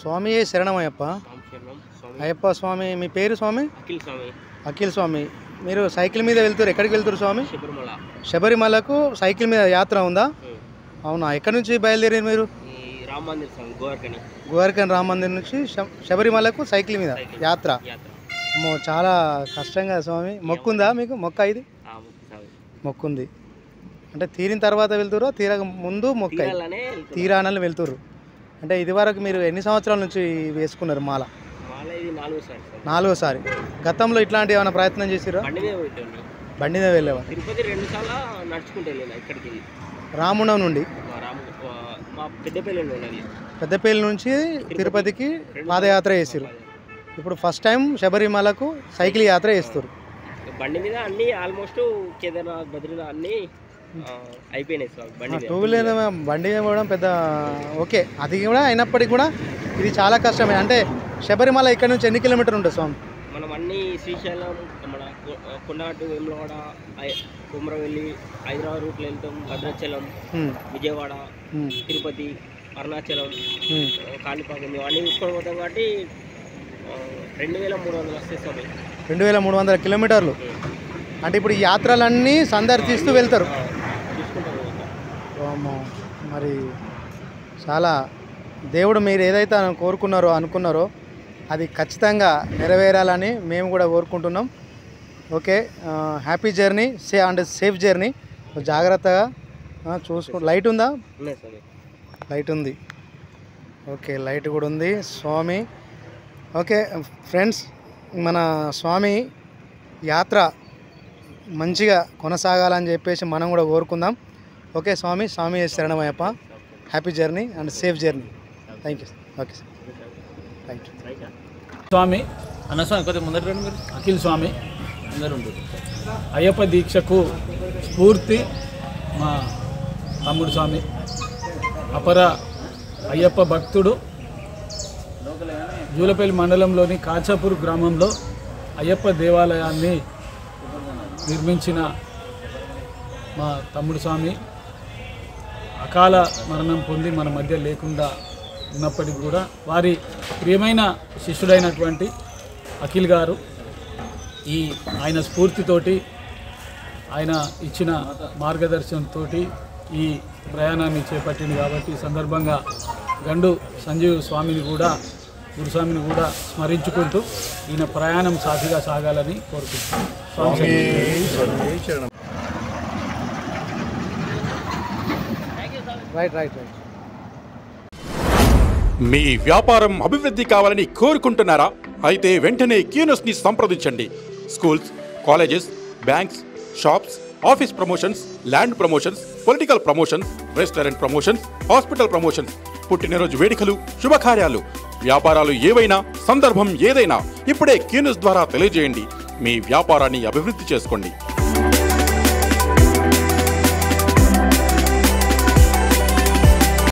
స్వామి శరణమయ్యప్ప. అయ్యప్ప స్వామి మీ పేరు స్వామి? అఖిల్ స్వామి. మీరు సైకిల్ మీద వెళ్తారు, ఎక్కడికి వెళ్తారు స్వామి? శబరిమలకు సైకిల్ మీద యాత్ర ఉందా? అవునా, ఎక్కడి నుంచి బయలుదేరారు మీరు? గోవర్కన్ రామ్ మందిర్ నుంచి శబరిమలకు సైకిల్ మీద యాత్ర. చాలా కష్టంగా స్వామి. మొక్కుందా మీకు? మొక్క ఇది మొక్కుంది అంటే తీరిన తర్వాత వెళ్తారో తీరక ముందు మొక్క తీరానని వెళ్తారు అంటే ఇదివరకు మీరు ఎన్ని సంవత్సరాల నుంచి వేసుకున్నారు మాల? 4వ సారి. గతంలో ఇట్లాంటి ఏమైనా ప్రయత్నం చేసిరా? బండి మీద వెళ్ళేవా? రాముండం నుండి పెద్దపల్లి నుంచి తిరుపతికి పాదయాత్ర చేసారు. ఇప్పుడు ఫస్ట్ టైం శబరిమలకు సైకిల్ యాత్ర చేస్తారు. బండి మీద అన్ని ఆల్మోస్ట్ కేదార్నాథ్ బద్రీనాథ్ అన్ని అయిపోయినాయి సార్. టూ వీలర్ బండి మీద పోవడం పెద్ద ఓకే, అది కూడా అయినప్పటికీ కూడా ఇది చాలా కష్టమే. అంటే శబరిమల ఇక్కడ నుంచి ఎన్ని కిలోమీటర్లు ఉంటుంది స్వామి? మనం అన్ని శ్రీశైలం, మన కొండగట్టు, వేములవాడ, కుమ్రవెల్లి, హైదరాబాద్ రూట్లో వెళ్తాం. భద్రాచలం, విజయవాడ, తిరుపతి, అరుణాచలం, కాణిపాకం ఇవన్నీ చూసుకొని పోతాం కాబట్టి 2300 వస్తాయి స్వామి. 2300 కిలోమీటర్లు. అంటే ఇప్పుడు ఈ యాత్రలన్నీ సందర్శిస్తూ వెళ్తారు. మరి చాలా దేవుడు మీరు ఏదైతే కోరుకున్నారో అనుకున్నారో అది ఖచ్చితంగా నెరవేరాలని మేము కూడా కోరుకుంటున్నాం. Okay, happy journey and safe journey. జాగ్రత్తగా చూసుకో. లైట్ ఉందా? లైట్ ఉంది. ఓకే, లైట్ కూడా ఉంది స్వామి. ఓకే ఫ్రెండ్స్, మన స్వామి యాత్ర మంచిగా కొనసాగాలని చెప్పేసి మనం కూడా కోరుకుందాం. ఓకే స్వామి శరణమయ్యప్ప. Happy journey and safe journey. Thank you. Okay sir, thank you. స్వామి అన్నస్వామి కొద్దిగా ముందర రండి మీరు. అఖిల్ స్వామి అందరూ ఉంటుంది. అయ్యప్ప దీక్షకు స్ఫూర్తి మా తమ్ముడు స్వామి. అపర అయ్యప్ప భక్తుడు. జూలపల్లి మండలంలోని కాచాపూర్ గ్రామంలో అయ్యప్ప దేవాలయాన్ని నిర్మించిన మా తమ్ముడు స్వామి అకాల మరణం పొంది మన మధ్య లేకుండా ఉన్నప్పటికీ కూడా వారి ప్రియమైన శిష్యుడైనటువంటి అఖిల్ గారు ఆయన స్ఫూర్తితోటి, ఆయన ఇచ్చిన మార్గదర్శనంతో ఈ ప్రయాణాన్ని చేపట్టింది. కాబట్టి ఈ సందర్భంగా గండు సంజీవ్ స్వామిని కూడా, గురుస్వామిని కూడా స్మరించుకుంటూ ఈయన ప్రయాణం సాఫీగా సాగాలని కోరుకుంటున్నాను. మీ వ్యాపారం అభివృద్ధి కావాలని కోరుకుంటున్నారా? అయితే వెంటనే క్యూనస్ని సంప్రదించండి. Schools, colleges, banks, shops, office promotions, land promotions, political promotions, restaurant promotions, hospital promotions, పుట్టినరోజు వేడుకలు, శుభకార్యాలు, వ్యాపారాలు ఏవైనా, సందర్భం ఏదైనా ఇప్పుడే క్యూనస్ ద్వారా తెలియజేయండి. మీ వ్యాపారాన్ని అభివృద్ధి చేసుకోండి.